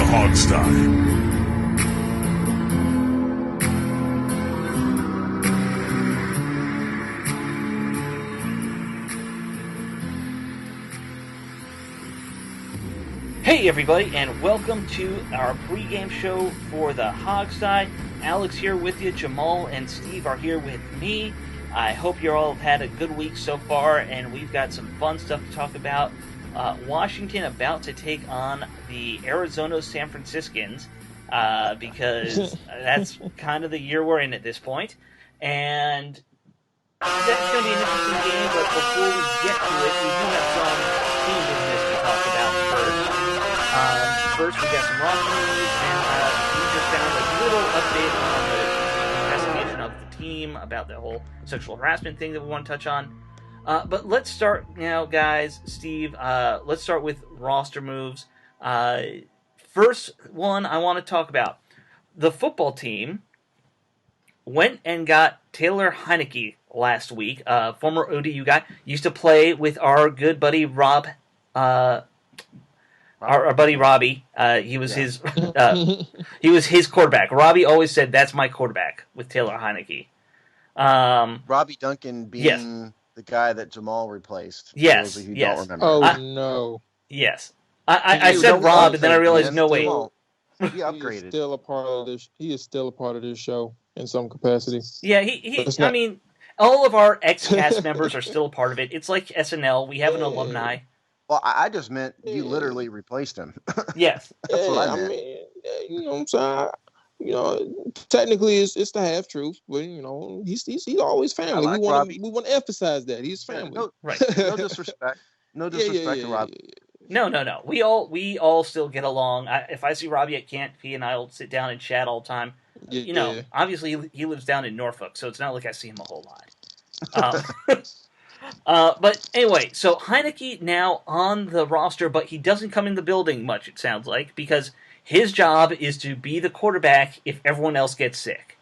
Hogstye. Hey everybody, and welcome to our pregame show for the Hogstye. Alex here with you, Jamal and Steve are here with me. I hope you all have had a good week so far, and we've got some fun stuff to talk about. Washington about to take on the Arizona San Franciscans, because that's kind of the year we're in at this point. And that's going to be an interesting game, but before we get to it, we do have some team business to talk about first. First, we got some roster news, and we just found a little update on the investigation of the team about the whole sexual harassment thing that we want to touch on. But let's start now, guys. Steve, let's start with roster moves. First one I want to talk about. The football team went and got Taylor Heineke last week, former ODU guy. Used to play with our good buddy Rob. Our buddy Robbie. He was his quarterback. Robbie always said, "That's my quarterback," with Taylor Heineke. Robbie Duncan being the guy that Jamal replaced. Yes, for those of you who don't remember. Oh, no. Yes. I said Rob, and then I realized, no, wait. He upgraded. He is still a part of this. He is still a part of this show in some capacity. Yeah, I mean, all of our ex-cast members are still a part of it. It's like SNL. We have an alumni. Well, I just meant you literally replaced him. Yes. That's what I meant. mean, you know what I'm saying? You know, technically it's the half truth, but you know, he's always family. Like we want to emphasize that he's family. No, right. No disrespect. No disrespect to Robbie. No. We all still get along. If I see Robbie at camp, he and I'll sit down and chat all the time. Obviously he lives down in Norfolk, so it's not like I see him a whole lot. But anyway, so Heineke now on the roster, but he doesn't come in the building much, it sounds like, because his job is to be the quarterback if everyone else gets sick.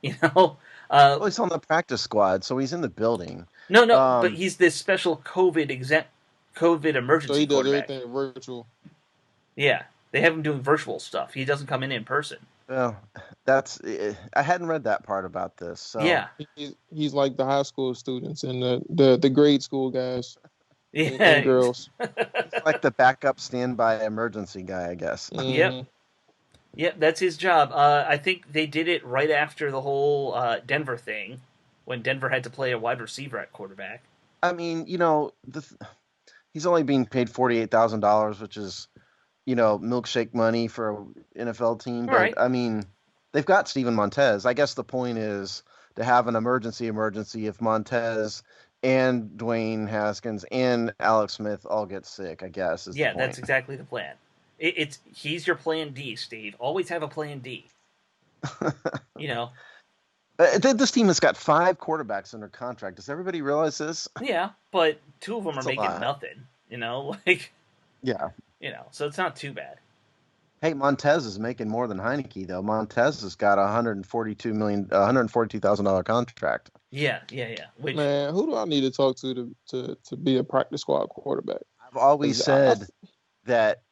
You know? Well, he's on the practice squad, so he's in the building. No, but he's this special COVID emergency so he does quarterback. everything virtual. Yeah, they have him doing virtual stuff. He doesn't come in person. Well, I hadn't read that part about this. So. Yeah. He's like the high school students and the grade school guys. Yeah. And girls. He's like the backup standby emergency guy, I guess. Mm-hmm. Yep, that's his job. I think they did it right after the whole Denver thing, when Denver had to play a wide receiver at quarterback. I mean, you know, he's only being paid $48,000, which is, you know, milkshake money for an NFL team. But, right. I mean, they've got Steven Montez. I guess the point is to have an emergency if Montez and Dwayne Haskins and Alex Smith all get sick, I guess. Yeah, that's exactly the plan. He's your plan D, Steve. Always have a plan D. You know. This team has got 5 quarterbacks under contract. Does everybody realize this? Yeah, but 2 of them That's are making nothing. You know, like. Yeah. You know, so it's not too bad. Hey, Montez is making more than Heineke, though. Montez has got a $142,000 contract. Yeah. Which, man, who do I need to talk to be a practice squad quarterback? I've always said that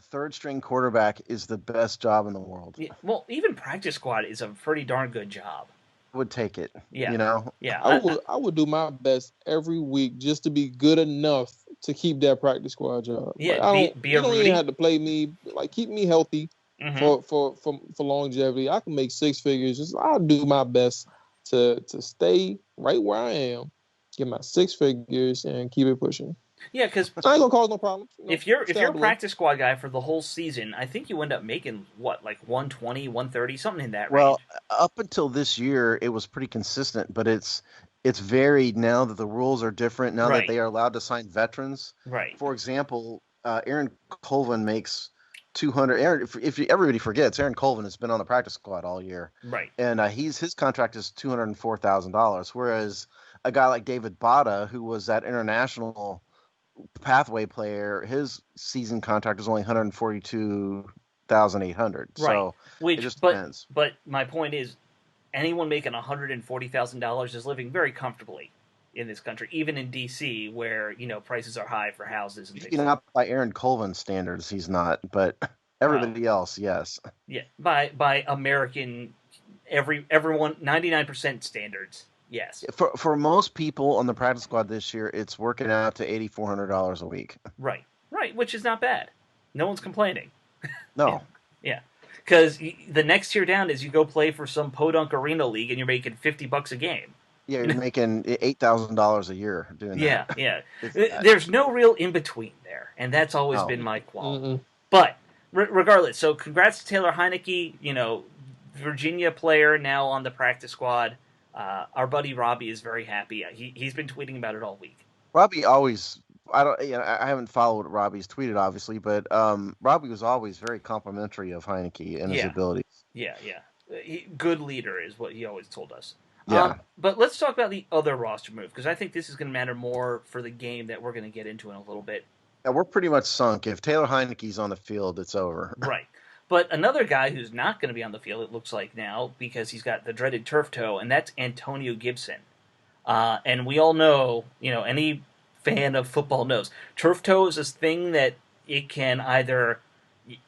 third-string quarterback is the best job in the world. Yeah, well, even practice squad is a pretty darn good job. I would take it. Yeah. You know? Yeah. I would do my best every week just to be good enough to keep that practice squad job. Yeah, like, be you a don't Rudy. even have to play me. Like, keep me healthy for longevity. I can make 6 figures. I'll do my best to stay right where I am, get my 6 figures, and keep it pushing. Yeah, because I ain't gonna cause no problems. If you're a practice squad guy for the whole season, I think you end up making what, like 120, 130, something in that range. Well, up until this year, it was pretty consistent, but it's varied now that the rules are different. Now that they are allowed to sign veterans. Right. For example, Aaron Colvin makes 200. If everybody forgets, Aaron Colvin has been on the practice squad all year. Right. And his contract is $204,000, whereas a guy like David Bada, who was that international pathway player, his season contract is only $142,800. Right. So it just depends. But my point is, anyone making $140,000 is living very comfortably in this country, even in D.C., where prices are high for houses and things. Not by Aaron Colvin standards, he's not. But Everybody else, yes. Yeah, by American everyone 99% standards. Yes. For most people on the practice squad this year, it's working out to $8,400 a week. Right, which is not bad. No one's complaining. No. Yeah, because the next tier down is you go play for some podunk arena league and you're making $50 a game. Yeah, you're making $8,000 a year doing Yeah, that. yeah. There's no real in between there, and that's always been my qualm. Mm-mm. But regardless, so congrats to Taylor Heineke. Virginia player now on the practice squad. Our buddy Robbie is very happy. He's been tweeting about it all week. Robbie always, I haven't followed Robbie's tweeted obviously, but Robbie was always very complimentary of Heineke and his abilities. Yeah. Good leader is what he always told us. Yeah. But let's talk about the other roster move, because I think this is going to matter more for the game that we're going to get into in a little bit. Yeah, we're pretty much sunk. If Taylor Heineke's on the field, it's over. Right. But another guy who's not going to be on the field, it looks like now, because he's got the dreaded turf toe, and that's Antonio Gibson. And we all know, any fan of football knows, turf toe is this thing that it can either,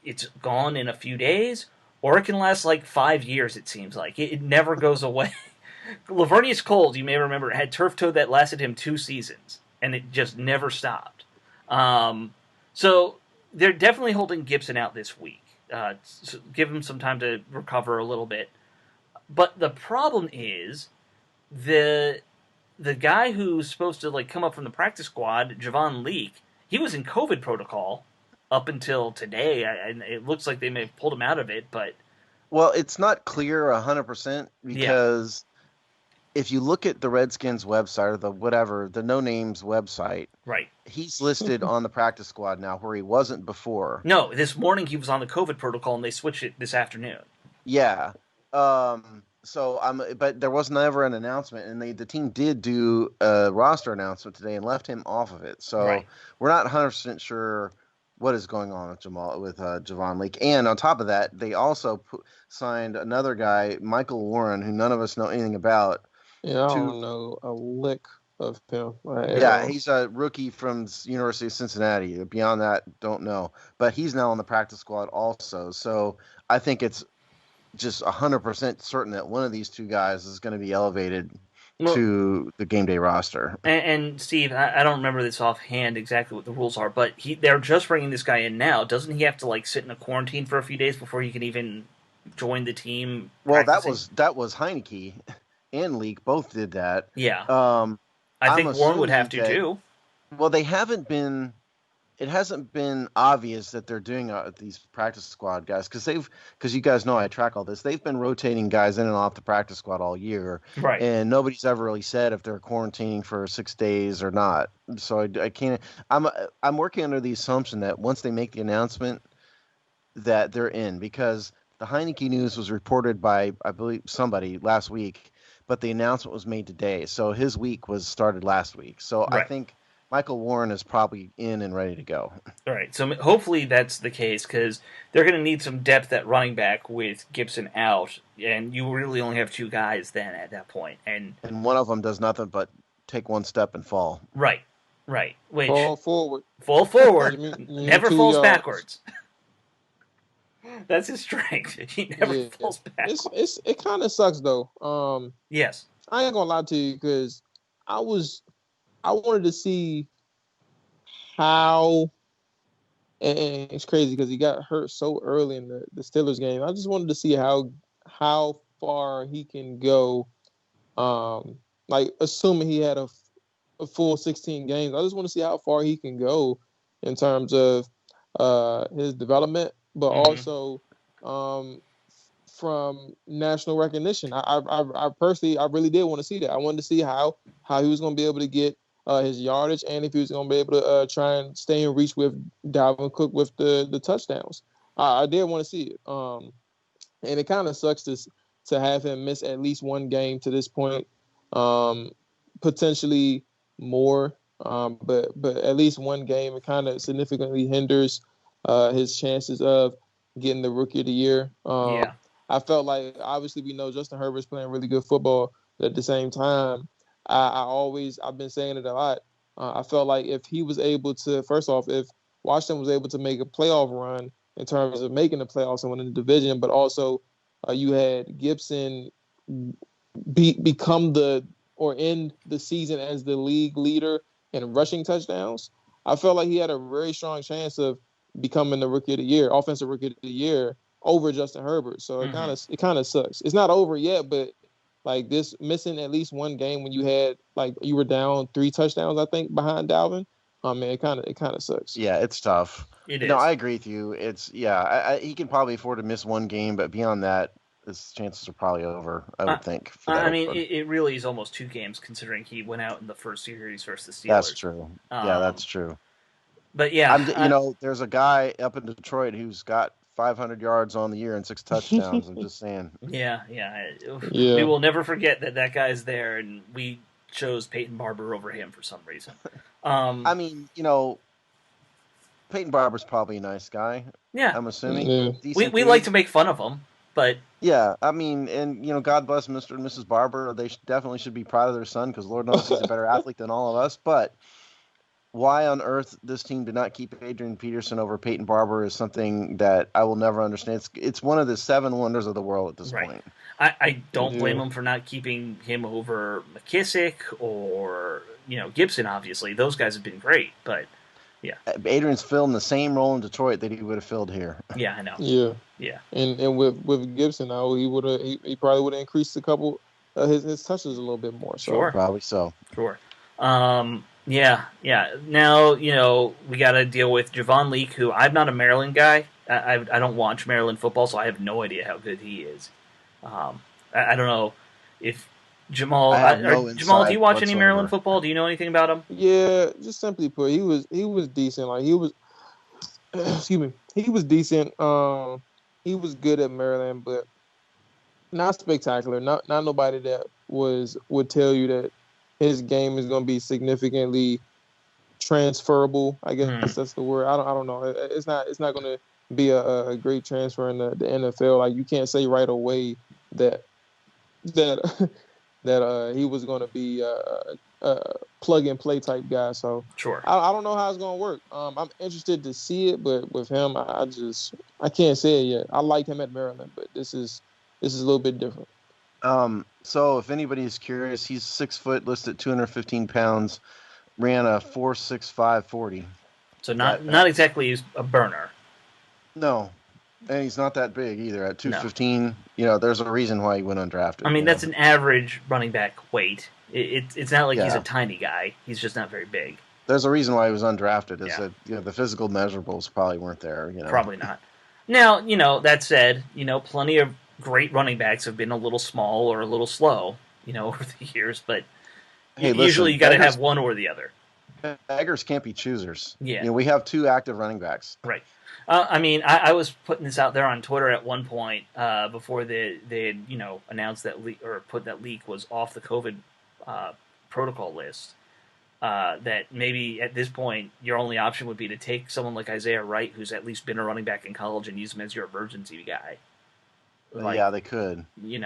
it's gone in a few days, or it can last like 5 years, it seems like. It never goes away. Lavernius Coles, you may remember, had turf toe that lasted him 2 seasons, and it just never stopped. So they're definitely holding Gibson out this week. So give him some time to recover a little bit. But the problem is the guy who's supposed to come up from the practice squad, Javon Leake, he was in COVID protocol up until today. And it looks like they may have pulled him out of it, but well, it's not clear 100% because if you look at the Redskins website or the No Names website, right, he's listed on the practice squad now where he wasn't before. No, this morning he was on the COVID protocol and they switched it this afternoon. Yeah. But there was never an announcement, and the team did do a roster announcement today and left him off of it. So we're not 100% sure what is going on with Javon Leake. And on top of that, they also signed another guy, Michael Warren, who none of us know anything about. Yeah, I don't know a lick of him. Yeah, he's a rookie from University of Cincinnati. Beyond that, don't know. But he's now on the practice squad also. So I think it's just 100% certain that one of these two guys is going to be elevated to the game day roster. And Steve, I don't remember this offhand exactly what the rules are, but they're just bringing this guy in now. Doesn't he have to sit in a quarantine for a few days before he can even join the team? Well, that was Heineke and Leake both did that. Yeah. I think Warren would have to too. Well, they haven't been. It hasn't been obvious that they're doing these practice squad guys because you guys know I track all this. They've been rotating guys in and off the practice squad all year, right? And nobody's ever really said if they're quarantining for 6 days or not. So I can't. I'm working under the assumption that once they make the announcement, that they're in, because the Heineke news was reported by, I believe, somebody last week, but the announcement was made today. So his week was started last week. So right. I think Michael Warren is probably in and ready to go. All right, so hopefully that's the case, because they're going to need some depth at running back with Gibson out, and you really only have 2 guys then at that point. And one of them does nothing but take one step and fall. Right. Which, fall forward. Never falls backwards. That's his strength. He never falls backwards. It kind of sucks, though. Yes. I ain't going to lie to you, because I wanted to see how, and it's crazy because he got hurt so early in the Steelers game. I just wanted to see how far he can go, assuming he had a full 16 games. I just want to see how far he can go in terms of his development, but also from national recognition. I personally, I really did want to see that. I wanted to see how he was going to be able to get his yardage, and if he was going to be able to try and stay in reach with Dalvin Cook with the touchdowns. I did want to see it. And it kind of sucks to have him miss at least one game to this point, potentially more, but at least one game. It kind of significantly hinders his chances of getting the Rookie of the Year. I felt like, obviously, we know Justin Herbert's playing really good football, but at the same time, I've been saying it a lot. I felt like if he was able to, first off, if Washington was able to make a playoff run in terms of making the playoffs and winning the division, but also you had Gibson become end the season as the league leader in rushing touchdowns. I felt like he had a very strong chance of becoming the rookie of the year, offensive rookie of the year over Justin Herbert. So it kind of sucks. It's not over yet, but like this missing at least one game when you were down 3 touchdowns, I think, behind Dalvin. Man, it kind of sucks. Yeah, it's tough. It is. No, I agree with you. It's he can probably afford to miss one game, but beyond that, his chances are probably over. I would think. It really is almost 2 games considering he went out in the first series versus the Steelers. That's true. Yeah, that's true. But yeah, there's a guy up in Detroit who's got 500 yards on the year and 6 touchdowns. I'm just saying. Yeah. We will never forget that guy's there, and we chose Peyton Barber over him for some reason. Peyton Barber's probably a nice guy. Yeah, I'm assuming. Yeah. We like to make fun of him, but yeah, God bless Mr. and Mrs. Barber. They definitely should be proud of their son because Lord knows he's a better athlete than all of us. But why on earth this team did not keep Adrian Peterson over Peyton Barber is something that I will never understand. It's one of the 7 wonders of the world at this point. I don't blame him for not keeping him over McKissick or Gibson. Obviously, those guys have been great, but yeah, Adrian's filling the same role in Detroit that he would have filled here. Yeah, I know. Yeah. And with Gibson now, he probably would have increased a couple his touches a little bit more. So. Sure, probably so. Sure. Yeah. Now, we got to deal with Javon Leake, who I'm not a Maryland guy. I don't watch Maryland football, so I have no idea how good he is. I don't know if Jamal. Jamal, do you watch any Maryland football? Do you know anything about him? Yeah, just simply put, he was decent. Like he was, excuse me, he was decent. He was good at Maryland, but not spectacular. Not nobody that would tell you that his game is going to be significantly transferable. I guess that's the word. I don't know. It's not going to be a great transfer in the NFL. Like you can't say right away that he was going to be a plug and play type guy. So sure. I don't know how it's going to work. I'm interested to see it, but with him, I can't say it yet. I like him at Maryland, but this is a little bit different. So if anybody's curious, he's 6 foot, listed 215 pounds, ran a 4.65 40. So not exactly a burner. No, and he's not that big either. At 215, there's a reason why he went undrafted. I mean, that's an average running back weight. It's not like he's a tiny guy. He's just not very big. There's a reason why he was undrafted. Is that the physical measurables probably weren't there. Probably not. Now, that said, plenty of great running backs have been a little small or a little slow, over the years, but usually you got to have one or the other. Beggars can't be choosers. Yeah. We have 2 active running backs. Right. I was putting this out there on Twitter at one point before they had, announced that or put that leak was off the COVID protocol list. That maybe at this point your only option would be to take someone like Isaiah Wright, who's at least been a running back in college, and use him as your emergency guy. Yeah, they could. Leak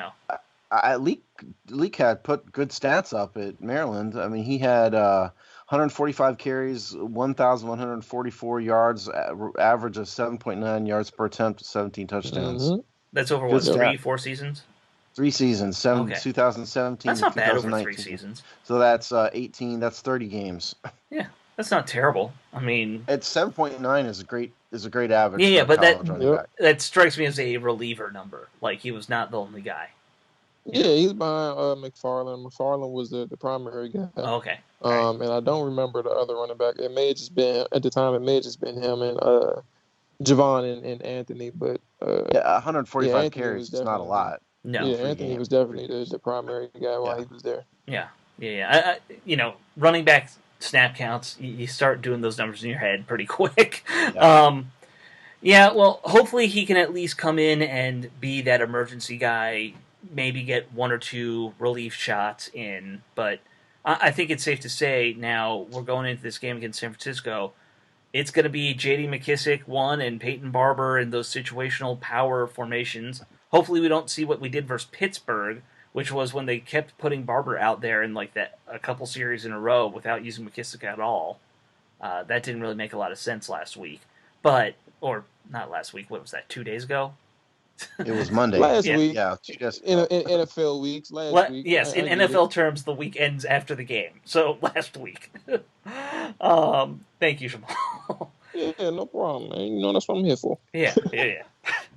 had put good stats up at Maryland. I mean, he had 145 carries, 1,144 yards, average of 7.9 yards per attempt, 17 touchdowns. Mm-hmm. That's over, 3-4 seasons? 3 seasons, 2017 That's not bad over 3 seasons. So that's 18, that's 30 games. Yeah, that's not terrible. I mean... It's 7.9 is a great average. Yeah, but that strikes me as a reliever number. Like, he was not the only guy. Yeah, he's behind McFarland. McFarland was the primary guy. Oh, okay. And I don't remember the other running back. It may have just been, at the time, him and Javon and Anthony. But 145 carries is not a lot. No. Yeah, Anthony was definitely the primary guy while he was there. Yeah. Running back snap counts, you start doing those numbers in your head pretty quick. Yeah. Well, hopefully he can at least come in and be that emergency guy, maybe get 1 or 2 relief shots in. But I think it's safe to say now we're going into this game against San Francisco, it's going to be J.D. McKissick, 1, and Peyton Barber in those situational power formations. Hopefully we don't see what we did versus Pittsburgh, which was when they kept putting Barber out there in like that a couple series in a row without using McKissick at all. That didn't really make a lot of sense last week. But or not last week. What was that? 2 days ago. It was Monday. Last week. Yeah, 2 days in ago. NFL weeks last week. Yes, in I get NFL it. terms, the week ends after the game. So last week. Thank you, Jamal. Yeah, no problem, man. You know that's what I'm here for. Yeah.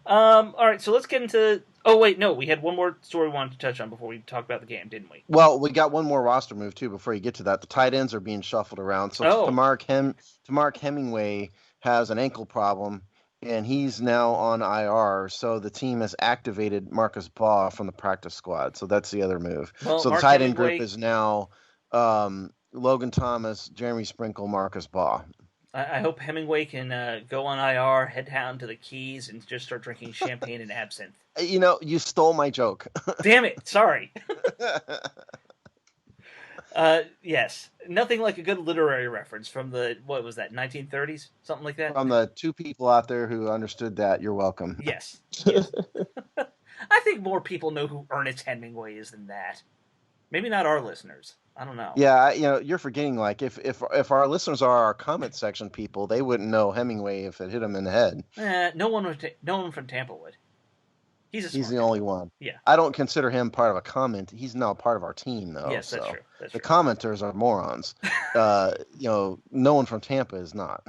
All right, so let's get into. Oh wait, no, we had one more story we wanted to touch on before we talk about the game, didn't we? Well, we got one more roster move too before you get to that. The tight ends are being shuffled around. So Tamark Hemingway has an ankle problem, and he's now on IR. So the team has activated Marcus Baugh from the practice squad. So that's the other move. Well, so Mark the tight end Hemingway, group is now Logan Thomas, Jeremy Sprinkle, Marcus Baugh. I hope Hemingway can go on IR, head down to the Keys, and just start drinking champagne and absinthe. You stole my joke. Damn it! Sorry. Yes, nothing like a good literary reference from the, what was that, 1930s, something like that. From the two people out there who understood that, you're welcome. Yes. I think more people know who Ernest Hemingway is than that. Maybe not our listeners. I don't know. Yeah, you're forgetting, like, if our listeners are our comment section people, they wouldn't know Hemingway if it hit them in the head. No one from Tampa would. He's the only one. Yeah. I don't consider him part of a comment. He's now part of our team, though. Yes, that's true. The commenters are morons. No one from Tampa is not.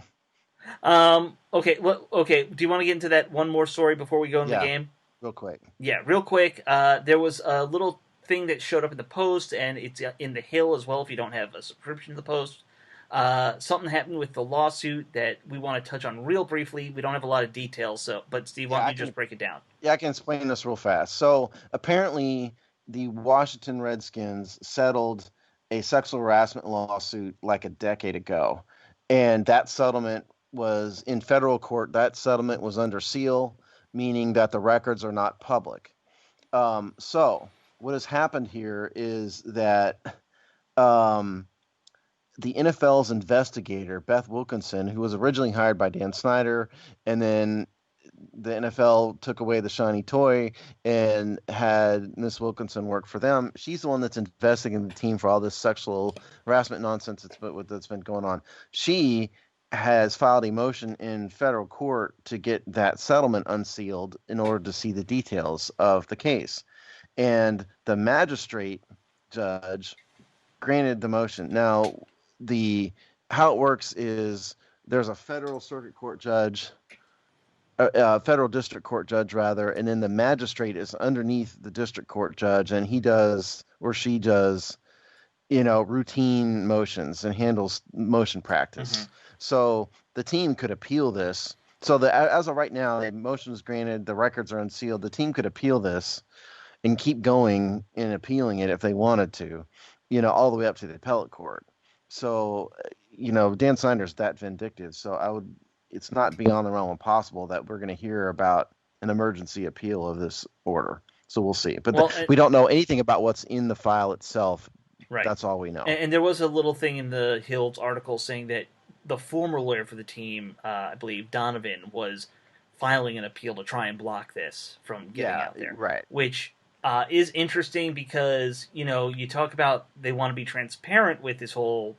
Okay. Well, okay. Do you want to get into that one more story before we go into the game? Real quick. Yeah, real quick. There was a little thing that showed up in the Post, and it's in the Hill as well if you don't have a subscription to the Post. Something happened with the lawsuit that we want to touch on real briefly. We don't have a lot of details, but Steve, why don't you just break it down? Yeah, I can explain this real fast. So apparently the Washington Redskins settled a sexual harassment lawsuit like a decade ago, and that settlement was in federal court. That settlement was under seal, meaning that the records are not public. So what has happened here is that the NFL's investigator, Beth Wilkinson, who was originally hired by Dan Snyder, and then the NFL took away the shiny toy and had Miss Wilkinson work for them. She's the one that's investigating the team for all this sexual harassment nonsense that's been going on. She has filed a motion in federal court to get that settlement unsealed in order to see the details of the case. And the magistrate judge granted the motion. Now, how it works is there's a federal circuit court judge, federal district court judge rather, and then the magistrate is underneath the district court judge, and he does or she does, routine motions and handles motion practice. Mm-hmm. So the team could appeal this. So as of right now, the motion is granted, the records are unsealed. The team could appeal this and keep going and appealing it if they wanted to, all the way up to the appellate court. So, Dan Snyder's that vindictive. So it's not beyond the realm of possible that we're going to hear about an emergency appeal of this order. So we'll see. But we don't know anything about what's in the file itself. Right. That's all we know. And there was a little thing in the Hill's article saying that the former lawyer for the team, I believe Donovan, was filing an appeal to try and block this from getting out there. Right. Which is interesting because, you talk about they want to be transparent with this whole,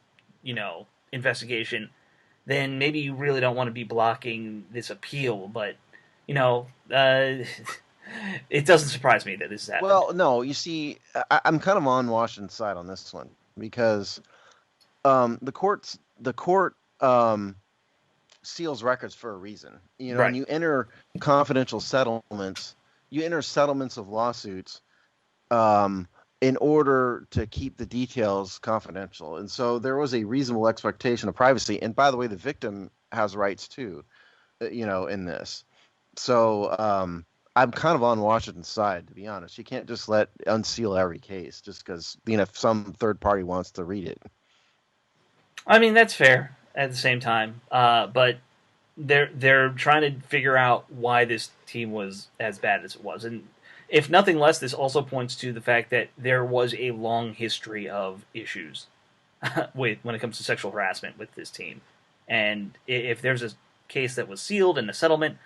investigation, then maybe you really don't want to be blocking this appeal. But, it doesn't surprise me that this is happening. Well, no, you see, I'm kind of on Washington's side on this one because the court seals records for a reason. Right. When you enter confidential settlements, you enter settlements of lawsuits in order to keep the details confidential. And so there was a reasonable expectation of privacy. And by the way, the victim has rights too, in this. So I'm kind of on Washington's side, to be honest. You can't just unseal every case just because some third party wants to read it. I mean, that's fair at the same time. But they're trying to figure out why this team was as bad as it was. And if nothing less, this also points to the fact that there was a long history of issues when it comes to sexual harassment with this team. And if there's a case that was sealed in the settlement,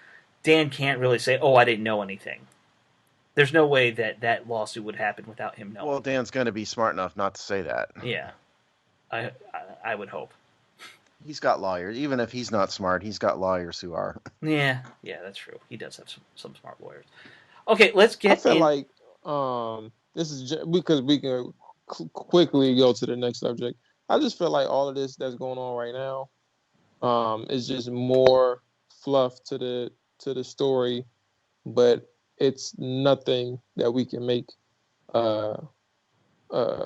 Dan can't really say, I didn't know anything. There's no way that lawsuit would happen without him knowing. Well, Dan's going to be smart enough not to say that. Yeah. I would hope. He's got lawyers. Even if he's not smart, he's got lawyers who are. Yeah, that's true. He does have some smart lawyers. Okay, let's get I feel like this is because we can quickly go to the next subject. I just feel like all of this that's going on right now is just more fluff to the story, but it's nothing that we can uh, uh,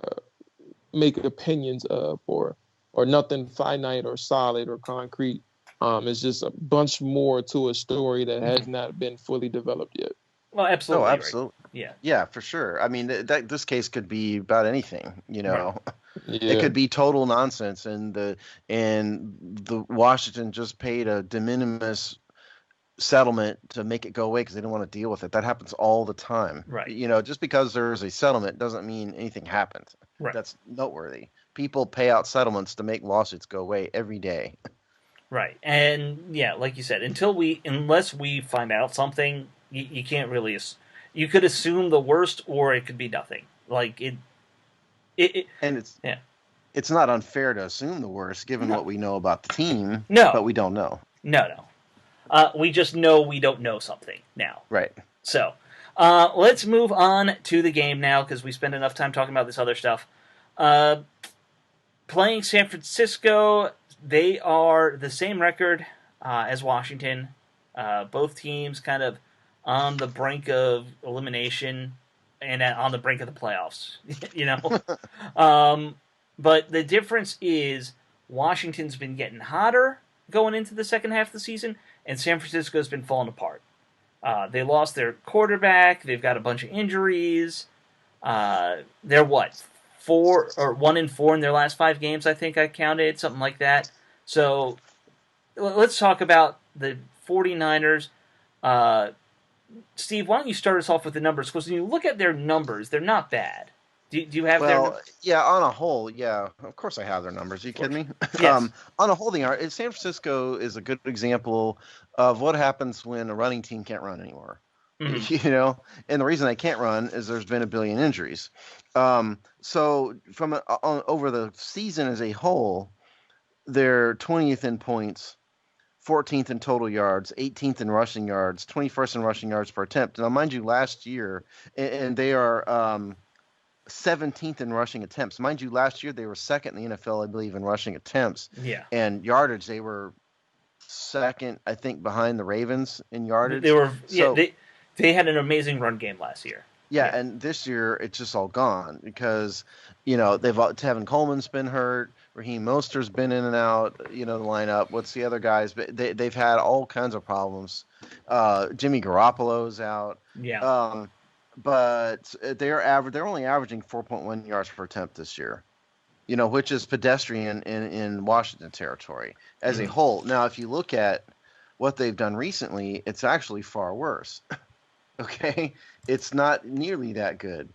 make opinions of, or nothing finite or solid or concrete. It's just a bunch more to a story that has not been fully developed yet. Well, absolutely. Oh, absolutely. Right. Yeah, for sure. I mean, this case could be about anything. Right. It could be total nonsense, and the Washington just paid a de minimis settlement to make it go away because they didn't want to deal with it. That happens all the time. Right. Just because there's a settlement doesn't mean anything happened. Right. That's noteworthy. People pay out settlements to make lawsuits go away every day. Right. And yeah, like you said, unless we find out something, you can't really. You could assume the worst, or it could be nothing. Like it and it's not unfair to assume the worst given what we know about the team. No, but we don't know. No. We just know we don't know something now. Right. So, let's move on to the game now because we spent enough time talking about this other stuff. Playing San Francisco, they are the same record as Washington. Both teams kind of on the brink of elimination and on the brink of the playoffs. But the difference is Washington's been getting hotter going into the second half of the season, and San Francisco's been falling apart. They lost their quarterback. They've got a bunch of injuries. They're 1-4 in their last 5 games, I think I counted, something like that. So let's talk about the 49ers. Steve, why don't you start us off with the numbers? Because when you look at their numbers, they're not bad. Do you have their numbers? Yeah, on a whole, yeah. Of course I have their numbers. Are you kidding me? Yes. On a whole, they are. San Francisco is a good example of what happens when a running team can't run anymore. Mm-hmm. And the reason they can't run is there's been a billion injuries. So from over the season as a whole, they're 20th in points, 14th in total yards, 18th in rushing yards, 21st in rushing yards per attempt. Now, mind you, last year, and they are 17th in rushing attempts. Mind you, last year they were second in the NFL, I believe, in rushing attempts. Yeah. And yardage, they were second, I think, behind the Ravens in yardage. They had an amazing run game last year. Yeah, and this year it's just all gone because, Tevin Coleman's been hurt, Raheem Mostert's been in and out, the lineup. What's the other guys? But they've had all kinds of problems. Jimmy Garoppolo's out. Yeah. But they're only averaging 4.1 yards per attempt this year, which is pedestrian in Washington territory as a whole. Now, if you look at what they've done recently, it's actually far worse. Okay, it's not nearly that good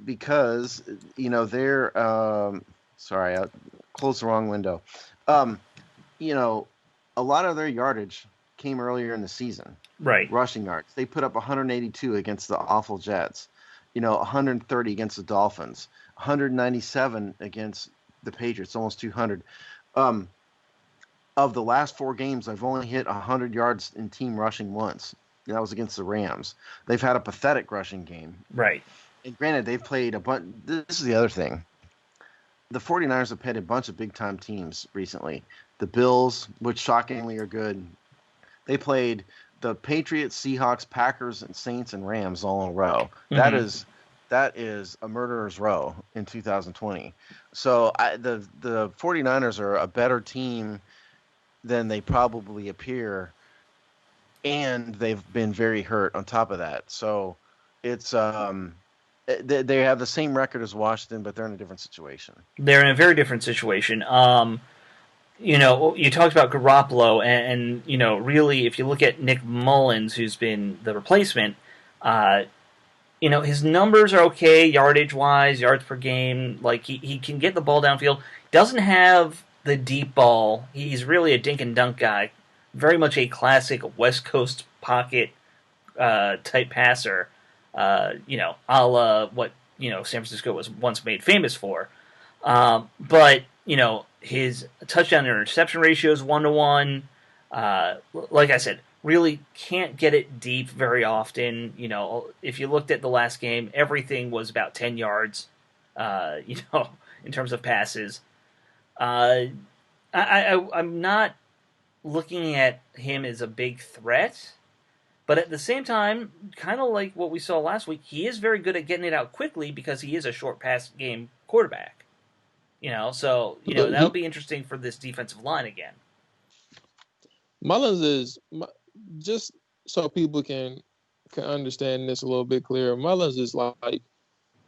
because they're sorry, I closed the wrong window. A lot of their yardage came earlier in the season. Right. Rushing yards. They put up 182 against the awful Jets, 130 against the Dolphins, 197 against the Patriots, almost 200. Of the last 4 games, I've only hit 100 yards in team rushing once. That was against the Rams. They've had a pathetic rushing game. Right. And granted, they've played a bunch. This is the other thing. The 49ers have played a bunch of big-time teams recently. The Bills, which shockingly are good. They played the Patriots, Seahawks, Packers, and Saints and Rams all in a row. Mm-hmm. That is a murderer's row in 2020. So the 49ers are a better team than they probably appear, and they've been very hurt on top of that. So it's they have the same record as Washington, but they're in a different situation. They're in a very different situation. You talked about Garoppolo, and really, if you look at Nick Mullins, who's been the replacement, his numbers are okay, yardage-wise, yards per game. Like, he can get the ball downfield. Doesn't have the deep ball. He's really a dink-and-dunk guy. Very much a classic West Coast pocket type passer, a la what San Francisco was once made famous for. But his touchdown to interception ratio is 1-to-1. Like I said, really can't get it deep very often. If you looked at the last game, everything was about 10 yards, in terms of passes. I'm not looking at him as a big threat, but at the same time, kind of like what we saw last week, he is very good at getting it out quickly because he is a short pass game quarterback. So that'll be interesting for this defensive line again. Mullins is, just so people can understand this a little bit clearer. Mullins is like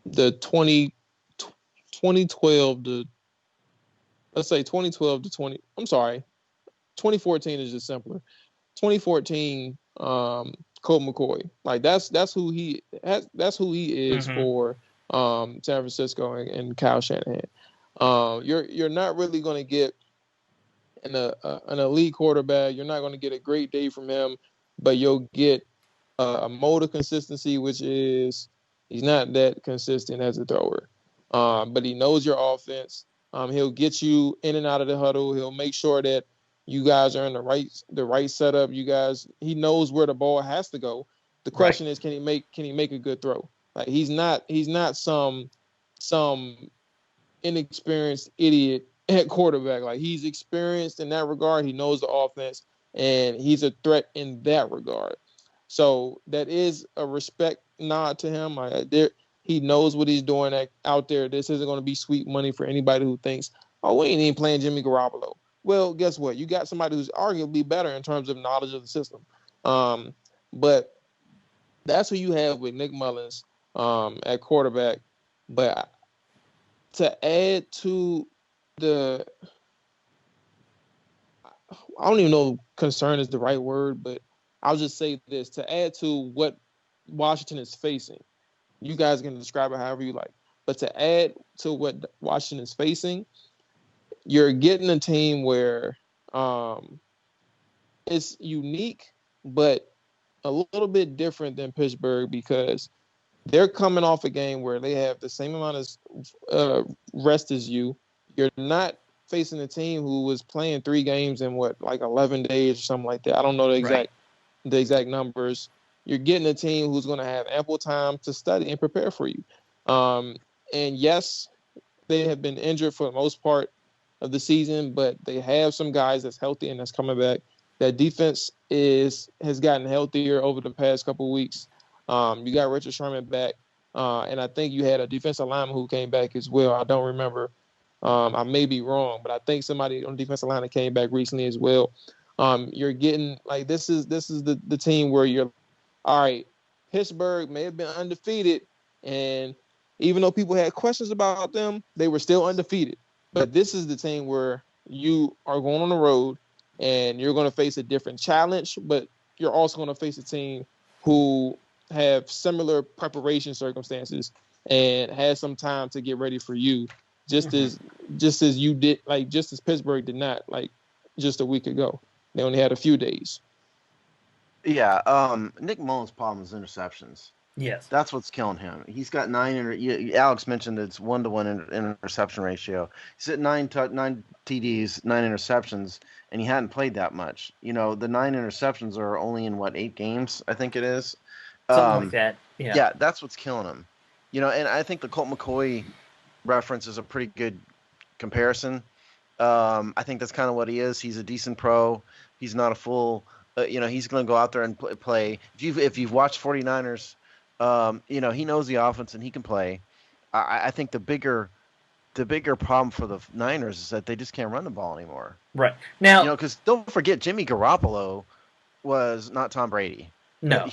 the 2012 to, let's say 2012 to 2014 is just simpler. 2014, Colt McCoy, like that's who he is Mm-hmm. for San Francisco and Kyle Shanahan. You're not really going to get an elite quarterback. You're not going to get a great day from him, but you'll get a mode of consistency, which is he's not that consistent as a thrower, but he knows your offense. He'll get you in and out of the huddle. He'll make sure that you guys are in the right setup. He knows where the ball has to go. The question is, can he make a good throw? Like he's not some inexperienced idiot at quarterback. Like he's experienced in that regard. He knows the offense, and he's a threat in that regard. So that is a respect nod to him. He knows what he's doing out there. This isn't going to be sweet money for anybody who thinks, oh, we ain't even playing Jimmy Garoppolo. Well, guess what? You got somebody who's arguably better in terms of knowledge of the system. But that's who you have with Nick Mullins at quarterback. But to add to I don't even know if concern is the right word, but I'll just say this. To add to what Washington is facing, you guys can describe it however you like. But to add to what Washington is facing, you're getting a team where it's unique, but a little bit different than Pittsburgh because they're coming off a game where they have the same amount of rest as you. You're not facing a team who was playing 3 games in 11 days or something like that. I don't know the exact numbers. You're getting a team who's going to have ample time to study and prepare for you. And yes, they have been injured for the most part of the season, but they have some guys that's healthy and that's coming back. That defense has gotten healthier over the past couple of weeks. You got Richard Sherman back, and I think you had a defensive lineman who came back as well. I don't remember. I may be wrong, but I think somebody on the defensive line that came back recently as well. You're getting this is the team where you're all right. Pittsburgh may have been undefeated, and even though people had questions about them, they were still undefeated. But this is the team where you are going on the road, and you're going to face a different challenge, but you're also going to face a team who have similar preparation circumstances and has some time to get ready for you, just as you did, just as Pittsburgh did not, just a week ago. They only had a few days. Yeah, Nick Mullins' problem is interceptions. Yes, that's what's killing him. He's got 9. Alex mentioned it's 1-to-1 interception ratio. He's at 9 TDs, 9 interceptions, and he hadn't played that much. The 9 interceptions are only in 8 games, I think it is. Something like that. Yeah, that's what's killing him. And I think the Colt McCoy reference is a pretty good comparison. I think that's kind of what he is. He's a decent pro. He's not a full. He's going to go out there and play. If you've watched 49ers, he knows the offense and he can play. I think the bigger problem for the Niners is that they just can't run the ball anymore. Right now, because don't forget Jimmy Garoppolo was not Tom Brady. No,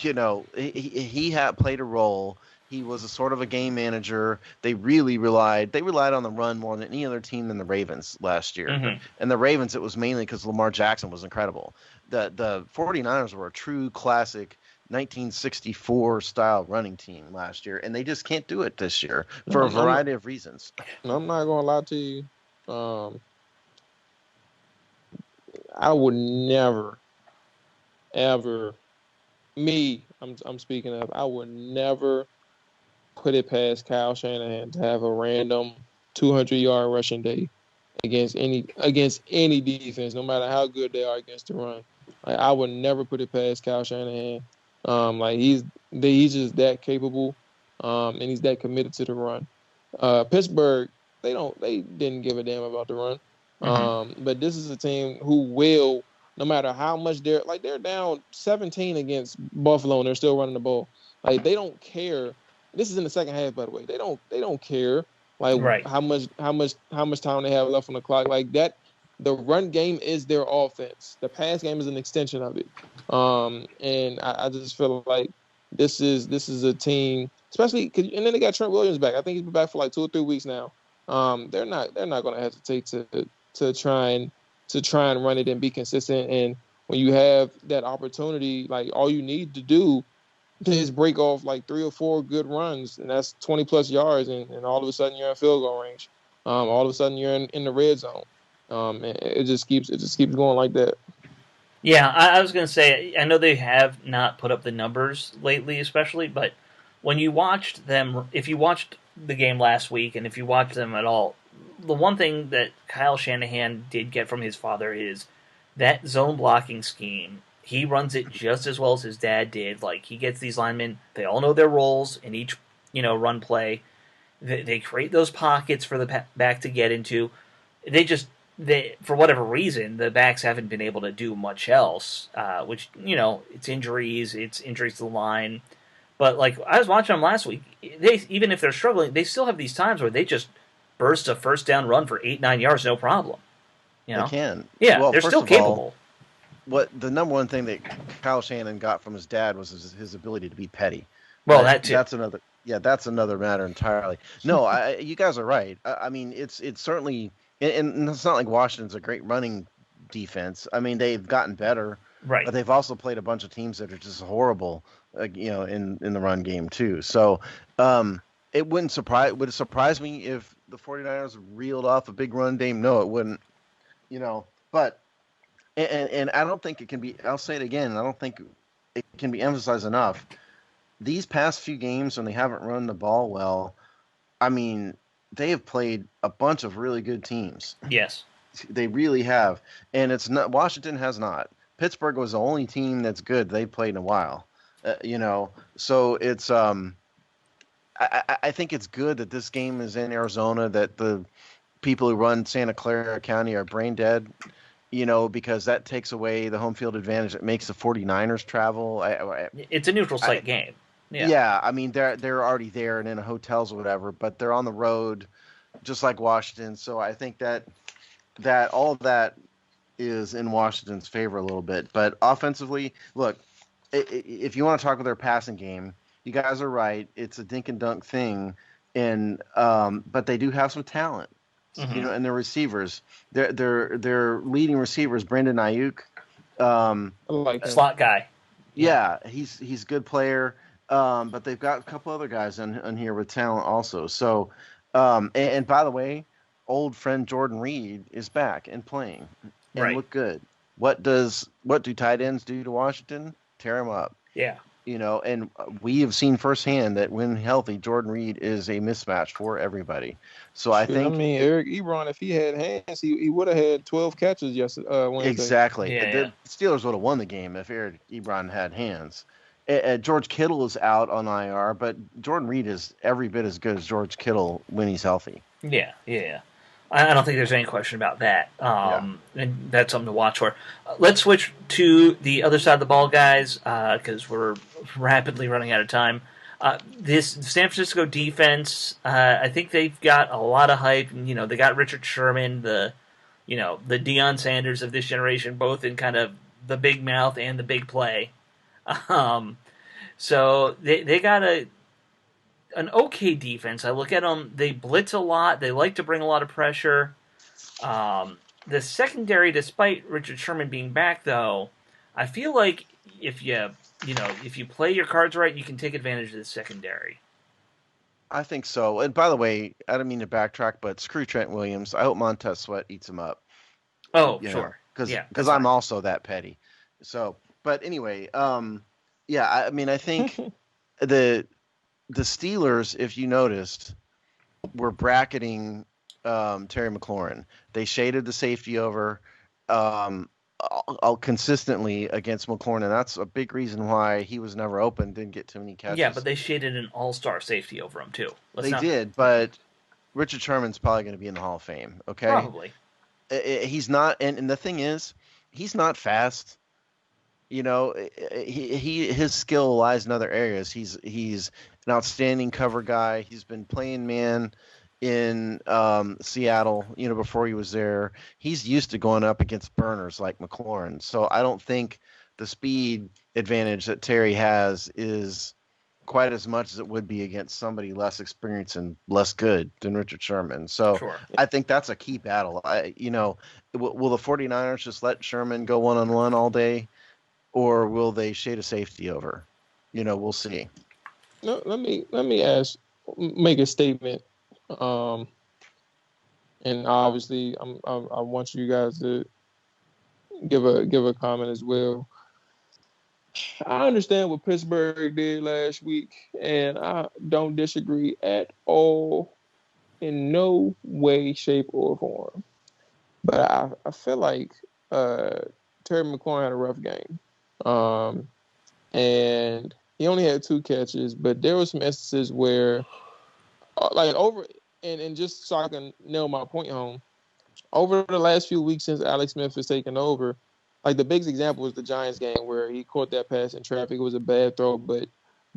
he had played a role. He was a sort of a game manager. They relied on the run more than any other team than the Ravens last year. Mm-hmm. And the Ravens, it was mainly because Lamar Jackson was incredible. The 49ers were a true classic 1964 style running team last year, and they just can't do it this year for a variety of reasons. I'm not going to lie to you. I would never, ever, I'm speaking of, I would never put it past Kyle Shanahan to have a random 200-yard rushing day against any defense, no matter how good they are against the run. Like, I would never put it past Kyle Shanahan. Like he's just that capable, and he's that committed to the run. Pittsburgh, they didn't give a damn about the run. But this is a team who will, no matter how much they're down 17 against Buffalo and they're still running the ball. Like, they don't care. This is in the second half, by the way. They don't care like Right. how much time they have left on the clock. Like that, the run game is their offense. The pass game is an extension of it. And I just feel like this is a team, especially and then they got Trent Williams back. I think he's been back for like 2 or 3 weeks now. They're not going to hesitate to try and run it and be consistent. And when you have that opportunity, like, all you need to do is break off like 3 or 4 good runs, and that's 20 plus yards, and all of a sudden you're in field goal range. All of a sudden you're in the red zone. And it just keeps going like that. Yeah, I was going to say, I know they have not put up the numbers lately, especially, but when you watched them, if you watched the game last week, and if you watched them at all, the one thing that Kyle Shanahan did get from his father is that zone blocking scheme. He runs it just as well as his dad did. Like, he gets these linemen, they all know their roles in each, run play. They create those pockets for the back to get into. For whatever reason, the backs haven't been able to do much else, which, it's injuries to the line. But, like, I was watching them last week. Even if they're struggling, they still have these times where they just burst a first down run for 8-9 yards, no problem. They can. Yeah, well, they're still capable. What the number one thing that Kyle Shanahan got from his dad was his ability to be petty. Well, that too. That's another matter entirely. No, you guys are right. I mean, it's certainly, and it's not like Washington's a great running defense. I mean, they've gotten better, right? But they've also played a bunch of teams that are just horrible, in the run game too. So, it would it surprise me if the 49ers reeled off a big run game? No, it wouldn't. But and I don't think it can be. I'll say it again. I don't think it can be emphasized enough. These past few games, when they haven't run the ball well, I mean, they have played a bunch of really good teams. Yes, they really have, and it's not. Washington has not. Pittsburgh was the only team that's good they played in a while. So it's. I think it's good that this game is in Arizona. That the people who run Santa Clara County are brain dead. Because that takes away the home field advantage. It makes the 49ers travel. It's a neutral site game. Yeah, I mean, they're already there and in hotels or whatever, but they're on the road, just like Washington. So I think that all of that is in Washington's favor a little bit. But offensively, look, if you want to talk about their passing game, you guys are right. It's a dink and dunk thing, but they do have some talent. Mm-hmm. And their receivers, their leading receivers, Brandon Ayuk, a slot guy. Yeah, he's a good player, but they've got a couple other guys on here with talent also. So, and by the way, old friend Jordan Reed is back and playing and look good. What do tight ends do to Washington? Tear him up. Yeah. And we have seen firsthand that when healthy, Jordan Reed is a mismatch for everybody. So I think. I mean, Eric Ebron, if he had hands, he would have had 12 catches Wednesday. Exactly. Yeah, the Steelers would have won the game if Eric Ebron had hands. George Kittle is out on IR, but Jordan Reed is every bit as good as George Kittle when he's healthy. Yeah. I don't think there's any question about that. And that's something to watch for. Let's switch to the other side of the ball, guys, because we're rapidly running out of time. This San Francisco defense, I think they've got a lot of hype. They got Richard Sherman, the Deion Sanders of this generation, both in kind of the big mouth and the big play. So they got an okay defense. I look at them, they blitz a lot. They like to bring a lot of pressure. The secondary, despite Richard Sherman being back, though, I feel like if you play your cards right, you can take advantage of the secondary. I think so. And by the way, I don't mean to backtrack, but screw Trent Williams. I hope Montez Sweat eats him up. Oh, sure. Because I'm also that petty. So, but anyway, I mean, I think the Steelers, if you noticed, were bracketing Terry McLaurin. They shaded the safety over um, consistently against McLaurin, and that's a big reason why he was never open, didn't get too many catches. Yeah, but they shaded an all-star safety over him, too. They did, but Richard Sherman's probably going to be in the Hall of Fame, okay? Probably. He's not, and the thing is, he's not fast. You know, his skill lies in other areas. He's an outstanding cover guy. He's been playing man in Seattle, you know, before he was there. He's used to going up against burners like McLaurin. So I don't think the speed advantage that Terry has is quite as much as it would be against somebody less experienced and less good than Richard Sherman. So Sure. I think that's a key battle. Will the 49ers just let Sherman go one-on-one all day? Or will they shade a safety over? You know, we'll see. No, let me make a statement, and obviously, I want you guys to give a comment as well. I understand what Pittsburgh did last week, and I don't disagree at all, in no way, shape, or form. But I feel like Terry McLaurin had a rough game. And he only had 2 catches, but there were some instances where, and just so I can nail my point home, over the last few weeks since Alex Smith has taken over, like the biggest example was the Giants game where he caught that pass in traffic. It was a bad throw, but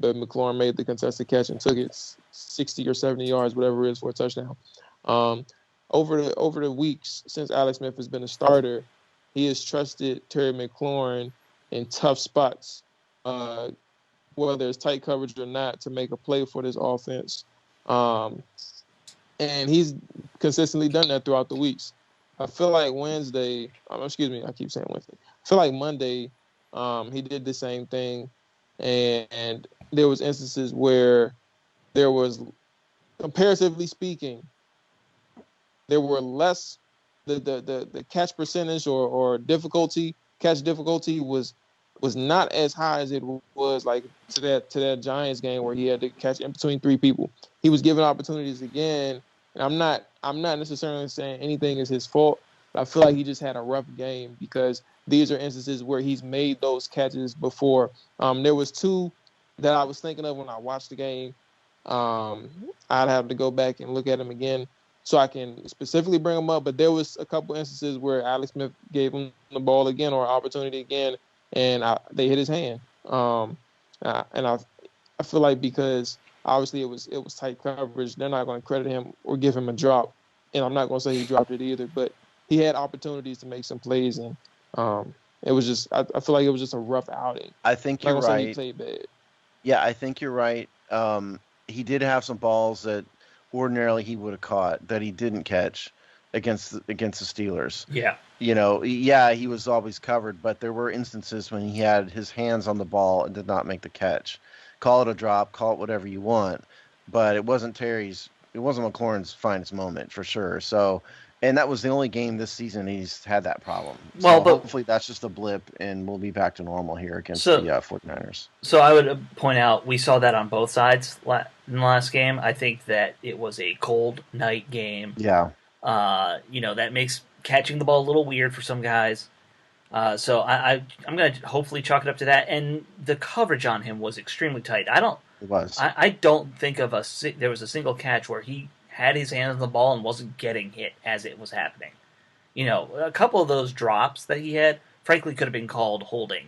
McLaurin made the contested catch and took it 60 or 70 yards, whatever it is, for a touchdown. Over the weeks since Alex Smith has been a starter, he has trusted Terry McLaurin in tough spots, whether it's tight coverage or not, to make a play for this offense. And he's consistently done that throughout the weeks. I feel like Wednesday, I keep saying Wednesday. I feel like Monday, he did the same thing. And there was instances where there was, comparatively speaking, there were less, the catch percentage or catch difficulty was not as high as it was like to that Giants game where he had to catch in between 3 people. He was given opportunities again, and I'm not necessarily saying anything is his fault, but I feel like he just had a rough game because these are instances where he's made those catches before. There was 2 that I was thinking of when I watched the game. I'd have to go back and look at them again so I can specifically bring them up, but there was a couple instances where Alex Smith gave him the ball again or opportunity again, and they hit his hand. And I feel like because obviously it was tight coverage, they're not going to credit him or give him a drop. And I'm not going to say he dropped it either, but he had opportunities to make some plays, and it was just I feel like it was just a rough outing. I think you're right. He played bad. Yeah, I think you're right. He did have some balls that ordinarily he would have caught that he didn't catch against the Steelers. Yeah. You know, yeah, he was always covered, but there were instances when he had his hands on the ball and did not make the catch. Call it a drop, call it whatever you want, but it wasn't McLaurin's finest moment for sure. So, and that was the only game this season he's had that problem. Well, so hopefully that's just a blip and we'll be back to normal here against the 49ers. So I would point out we saw that on both sides in the last game. I think that it was a cold night game. Yeah. That makes catching the ball a little weird for some guys. So I'm going to hopefully chalk it up to that. And the coverage on him was extremely tight. It was. I don't think of there was a single catch where he had his hand on the ball and wasn't getting hit as it was happening. You know, a couple of those drops that he had, frankly, could have been called holding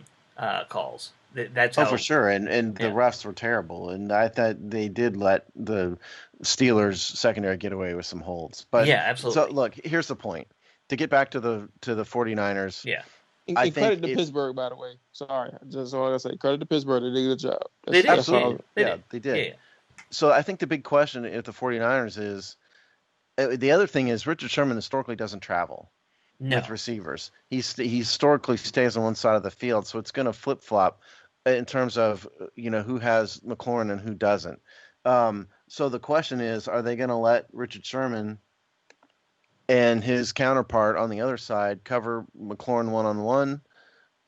calls. That's for sure. And the refs were terrible. And I thought they did let the Steelers secondary get away with some holds. But yeah, absolutely. So look, here's the point. To get back to the 49ers. Yeah. And credit to Pittsburgh, by the way. Sorry, just all I gotta say. Credit to Pittsburgh. They did a good job. They did. Absolutely. They did. Yeah. So I think the big question at the 49ers is, the other thing is Richard Sherman historically doesn't travel with receivers. He historically stays on one side of the field, so it's going to flip-flop in terms of, who has McLaurin and who doesn't. So the question is, are they going to let Richard Sherman and his counterpart on the other side cover McLaurin one-on-one?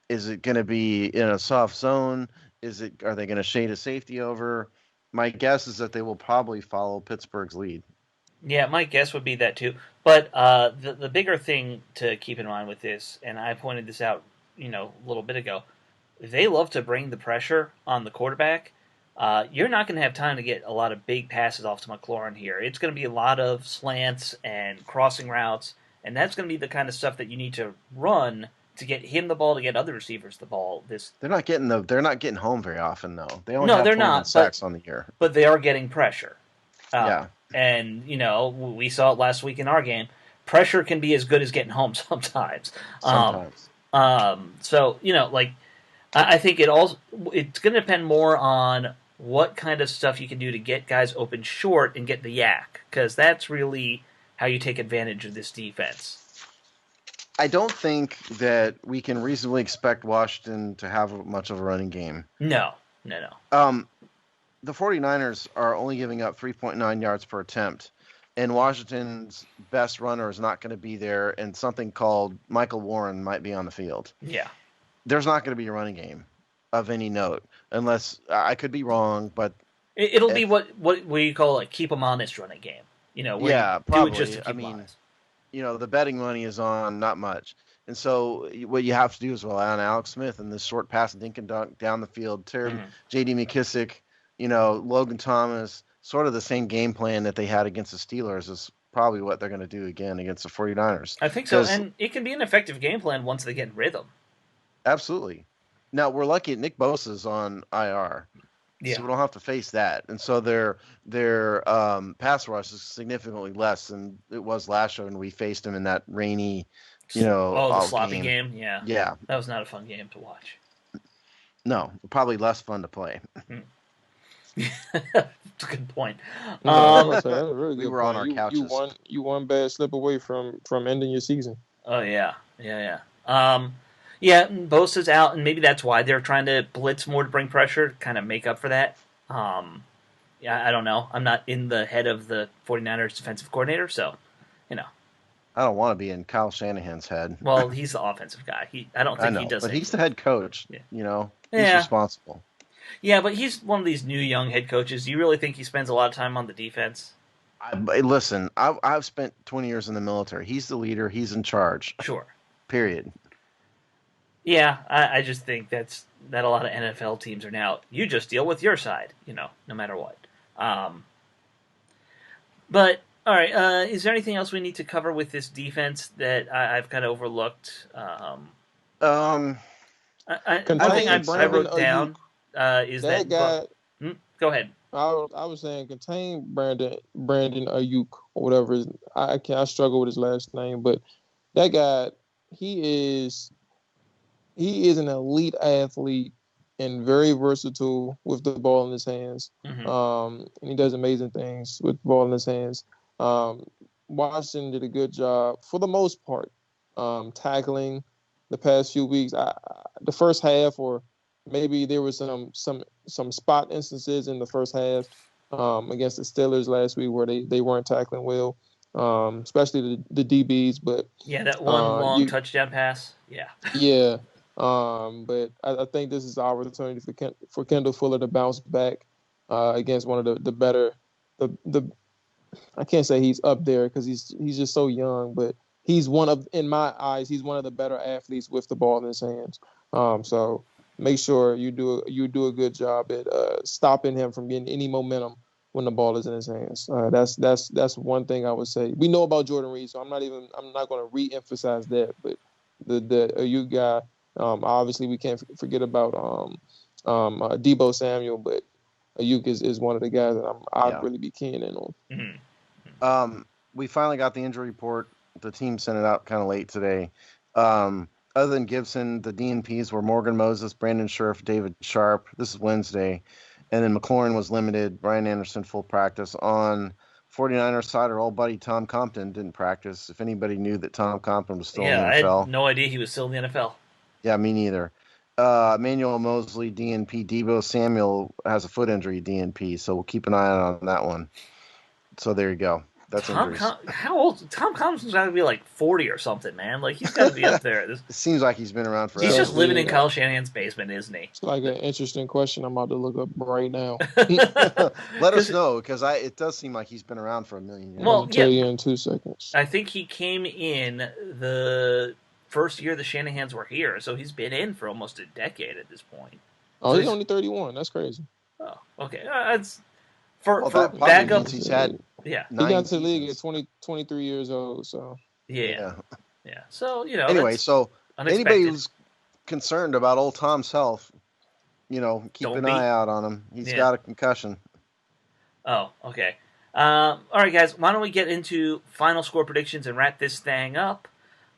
Is it going to be in a soft zone? Are they going to shade a safety over? My guess is that they will probably follow Pittsburgh's lead. Yeah, my guess would be that too. But the bigger thing to keep in mind with this, and I pointed this out, a little bit ago, they love to bring the pressure on the quarterback. You're not going to have time to get a lot of big passes off to McLaurin here. It's going to be a lot of slants and crossing routes, and that's going to be the kind of stuff that you need to run to get him the ball, to get other receivers the ball. They're not getting home very often though. They only No, have they're 21 not, sacks on the year. but they are getting pressure. Yeah. And, we saw it last week in our game. Pressure can be as good as getting home sometimes. Sometimes. So, I think it's going to depend more on what kind of stuff you can do to get guys open short and get the yak, because that's really how you take advantage of this defense. I don't think that we can reasonably expect Washington to have much of a running game. No. The 49ers are only giving up 3.9 yards per attempt, and Washington's best runner is not going to be there, and something called Michael Warren might be on the field. Yeah. There's not going to be a running game of any note, unless I could be wrong, but it'll be what you call a keep them honest running game. Probably. Do it just to keep them honest. The betting money is on not much. And so what you have to do is rely on Alex Smith and this short pass and dink and dunk down the field. J.D. McKissick, Logan Thomas, sort of the same game plan that they had against the Steelers is probably what they're going to do again against the 49ers. I think so, and it can be an effective game plan once they get in rhythm. Absolutely. Now, we're lucky Nick Bosa's on IR. Yeah. So we don't have to face that. And so their pass rush is significantly less than it was last year when we faced him in that rainy, the sloppy game. Yeah. Yeah. That was not a fun game to watch. No, probably less fun to play. That's a good point. That's a really good we were point. on our couches. You one bad slip away from ending your season. Oh, yeah. Bosa's out, and maybe that's why they're trying to blitz more to bring pressure, to kind of make up for that. I don't know. I'm not in the head of the 49ers defensive coordinator, so, I don't want to be in Kyle Shanahan's head. Well, he's the offensive guy. I don't think he does it. But he's the head coach. Yeah. He's responsible. Yeah, but he's one of these new young head coaches. Do you really think he spends a lot of time on the defense? Listen, I've spent 20 years in the military. He's the leader. He's in charge. Sure. Period. Yeah, I just think that a lot of NFL teams are now, you just deal with your side, no matter what. But, all right, is there anything else we need to cover with this defense that I've kind of overlooked? One thing I wrote down is that guy. Go ahead. I was saying contain Brandon Ayuk or whatever. I struggle with his last name, but that guy, he is an elite athlete and very versatile with the ball in his hands. Mm-hmm. And he does amazing things with the ball in his hands. Washington did a good job for the most part tackling the past few weeks. The first half, or maybe there was some spot instances in the first half against the Steelers last week where they weren't tackling well, especially the DBs. But yeah, that one long touchdown pass. Yeah. Yeah. But I think this is our opportunity for Kendall Fuller to bounce back against one of the better. I can't say he's up there because he's just so young, but in my eyes, he's one of the better athletes with the ball in his hands. So make sure you do a good job at stopping him from getting any momentum when the ball is in his hands. That's one thing I would say. We know about Jordan Reed, so I'm not going to re-emphasize that. But the Ayuk guy, obviously we can't forget about Deebo Samuel, but Ayuk is one of the guys that I'd really be keen in on. Mm-hmm. We finally got the injury report. The team sent it out kind of late today. Other than Gibson, the DNPs were Morgan Moses, Brandon Scherf, David Sharp. This is Wednesday. And then McLaurin was limited. Brian Anderson, full practice. On 49ers side, our old buddy Tom Compton didn't practice. If anybody knew that Tom Compton was still in the NFL. I had no idea he was still in the NFL. Yeah, me neither. Emmanuel Mosley, DNP. Deebo Samuel has a foot injury, DNP. So we'll keep an eye on that one. So there you go. That's injuries. How old? Tom Compton's got to be like 40 or something, man. Like, he's got to be up there. It seems like he's been around forever. He's just living in Kyle Shanahan's basement, isn't he? It's like an interesting question I'm about to look up right now. Let us know, because it does seem like he's been around for a million years. Well, I'll tell you in 2 seconds. I think he came in the first year the Shanahans were here, so he's been in for almost a decade at this point. Oh, so he's only 31. That's crazy. Oh, okay. It's for that backup. He's had he got to the league at 23 years old. So yeah. So anyway, so anybody who's concerned about old Tom's health, keep an eye out on him. He's got a concussion. Oh, okay. All right, guys. Why don't we get into final score predictions and wrap this thing up?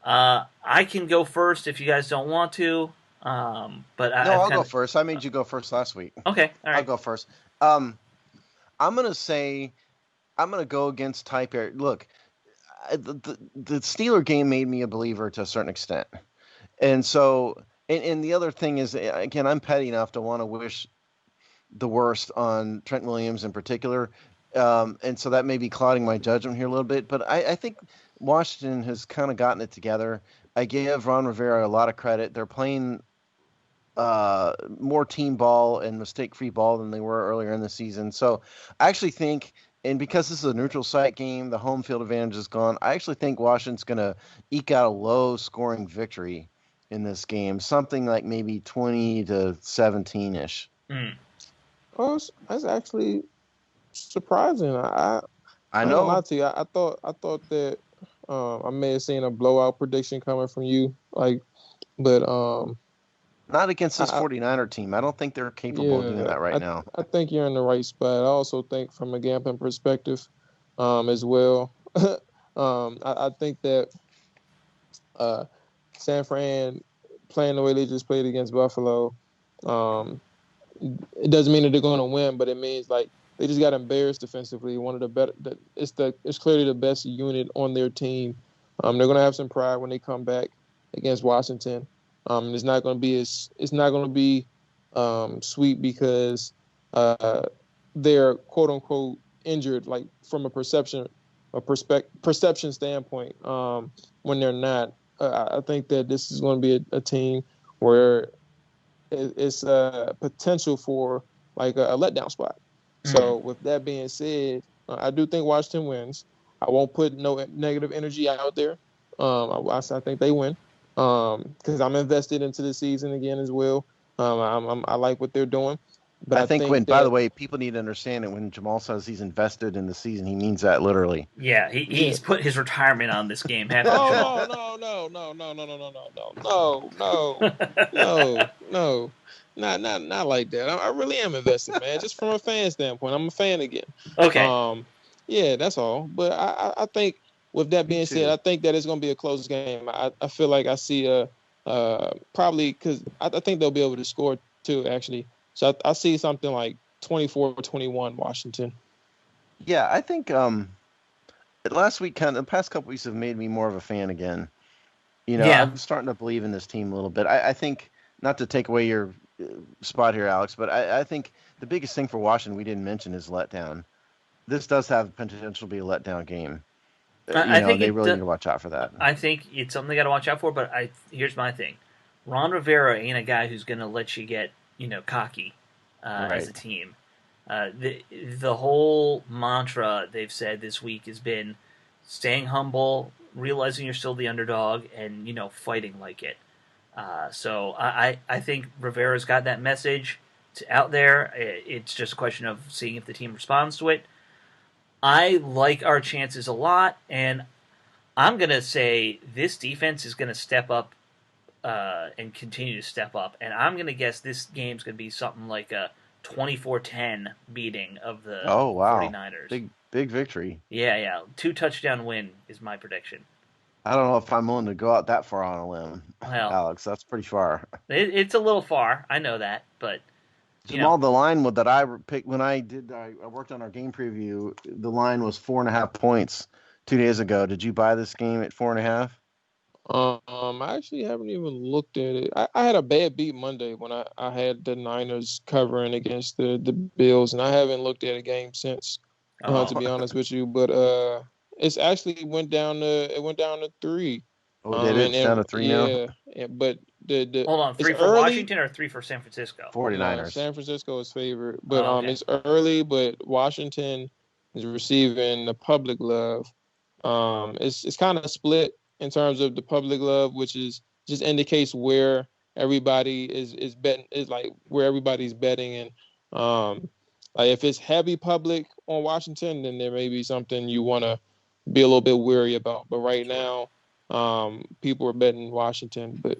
I can go first if you guys don't want to. But I'll go first. I made you go first last week. Okay, all right. I'll go first. I'm gonna go against type A. Look, the Steeler game made me a believer to a certain extent, and so and the other thing is, again, I'm petty enough to want to wish the worst on Trent Williams in particular, and so that may be clouding my judgment here a little bit. But I think Washington has kind of gotten it together. I give Ron Rivera a lot of credit. They're playing more team ball and mistake-free ball than they were earlier in the season. So I actually think, and because this is a neutral site game, the home field advantage is gone, I actually think Washington's going to eke out a low-scoring victory in this game, something like maybe 20-17-ish. Oh, that's actually surprising. I know. Lie to you. I thought that I may have seen a blowout prediction coming from you, but not against this 49er team. I don't think they're capable of doing that right now. I think you're in the right spot. I also think from a gambling perspective as well. I think that San Fran playing the way they just played against Buffalo, it doesn't mean that they're going to win, but it means they just got embarrassed defensively. One of the better, it's clearly the best unit on their team. They're going to have some pride when they come back against Washington. It's not going to be sweet because they're quote unquote injured, like from a perception standpoint. When they're not, I think that this is going to be a team where it's a potential for a letdown spot. Mm-hmm. So with that being said, I do think Washington wins. I won't put no negative energy out there. I think they win. Because I'm invested into the season again as well. I like what they're doing. But I think by the way, people need to understand that when Jamal says he's invested in the season, he means that literally. Yeah, he's put his retirement on this game. No. Not like that. I really am invested, man. Just from a fan standpoint, I'm a fan again. Okay. Yeah, that's all. But I think. With that being said, I think that it's going to be a close game. I feel like I see probably because I think they'll be able to score too, actually. So I see something like 24-21 Washington. Yeah, I think last week, the past couple weeks have made me more of a fan again. I'm starting to believe in this team a little bit. I think, not to take away your spot here, Alex, but I think the biggest thing for Washington we didn't mention is letdown. This does have potential to be a letdown game. I think they really need to watch out for that. I think it's something they got to watch out for. But here's my thing: Ron Rivera ain't a guy who's going to let you get cocky as a team. The whole mantra they've said this week has been staying humble, realizing you're still the underdog, and fighting like it. So I think Rivera's got that message out there. It's just a question of seeing if the team responds to it. I like our chances a lot, and I'm going to say this defense is going to step up and continue to step up, and I'm going to guess this game's going to be something like a 24-10 beating of the 49ers. Big victory. Yeah. 2-touchdown win is my prediction. I don't know if I'm willing to go out that far on a limb, Alex. That's pretty far. It's a little far. I know that, but... Jamal, the line that I picked when I worked on our game preview, the line was 4.5 points 2 days ago. Did you buy this game at 4.5? I actually haven't even looked at it. I had a bad beat Monday when I had the Niners covering against the Bills, and I haven't looked at a game since, to be honest with you. But It's actually went down to 3. Oh, did it? It's down to 3 now? Yeah, but the Hold on, it's 3 for early. Washington or 3 for San Francisco? 49ers. No, San Francisco is favored, but okay. It's early. But Washington is receiving the public love. It's kind of split in terms of the public love, which is just indicates where everybody is betting, is like where everybody's betting. And like if it's heavy public on Washington, then there may be something you want to be a little bit wary about. But right now, people are betting Washington, but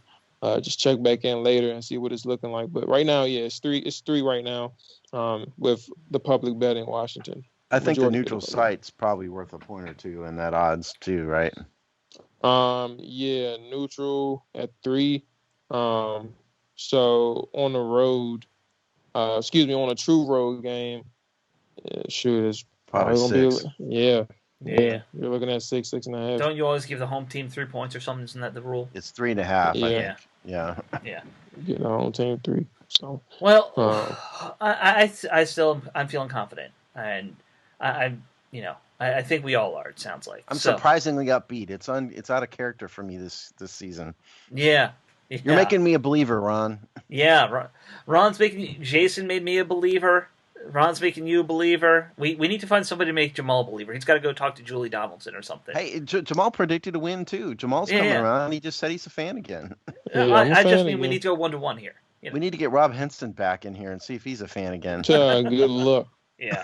just check back in later and see what it's looking like. But right now, yeah, it's 3. It's 3 right now, with the public betting Washington. I think the neutral site's probably worth a point or two in that odds too, right? Yeah, neutral at 3. So on the road, on a true road game, shoot, it's probably gonna 6. Yeah. Yeah. You're looking at 6.5. Don't you always give the home team 3 points or something? Isn't that the rule? It's 3.5. Yeah. I think. Yeah. Yeah. Get the home team 3. So well, I'm feeling confident, and I think we all are. It sounds like I'm surprisingly upbeat. It's out of character for me this season. Yeah. You're making me a believer, Ron. Yeah, Ron's making Jason made me a believer. Ron's making you a believer. We need to find somebody to make Jamal a believer. He's got to go talk to Julie Donaldson or something. Hey, Jamal predicted a win too. Jamal's coming around. He just said he's a fan again. I just mean we need to go 1-1 here. You know? We need to get Rob Henston back in here and see if he's a fan again. Good luck. Yeah.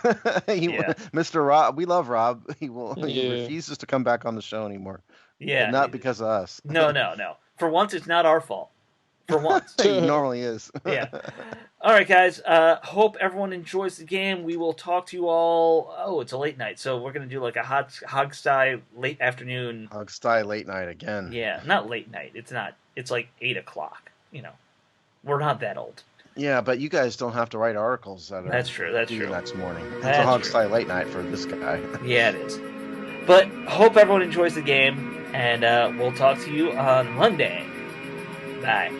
Mr. Rob, we love Rob. He refuses to come back on the show anymore. Yeah. But not because of us. No. For once, it's not our fault. For once. It normally is. Yeah. All right, guys. Hope everyone enjoys the game. We will talk to you all. Oh, it's a late night, so we're going to do like a Hogsty late afternoon. Hogsty late night again. Yeah, not late night. It's not. It's like 8 o'clock. We're not that old. Yeah, but you guys don't have to write articles that That's true. That's true. Next morning. It's a Hogsty late night for this guy. Yeah, it is. But hope everyone enjoys the game, and we'll talk to you on Monday. Bye.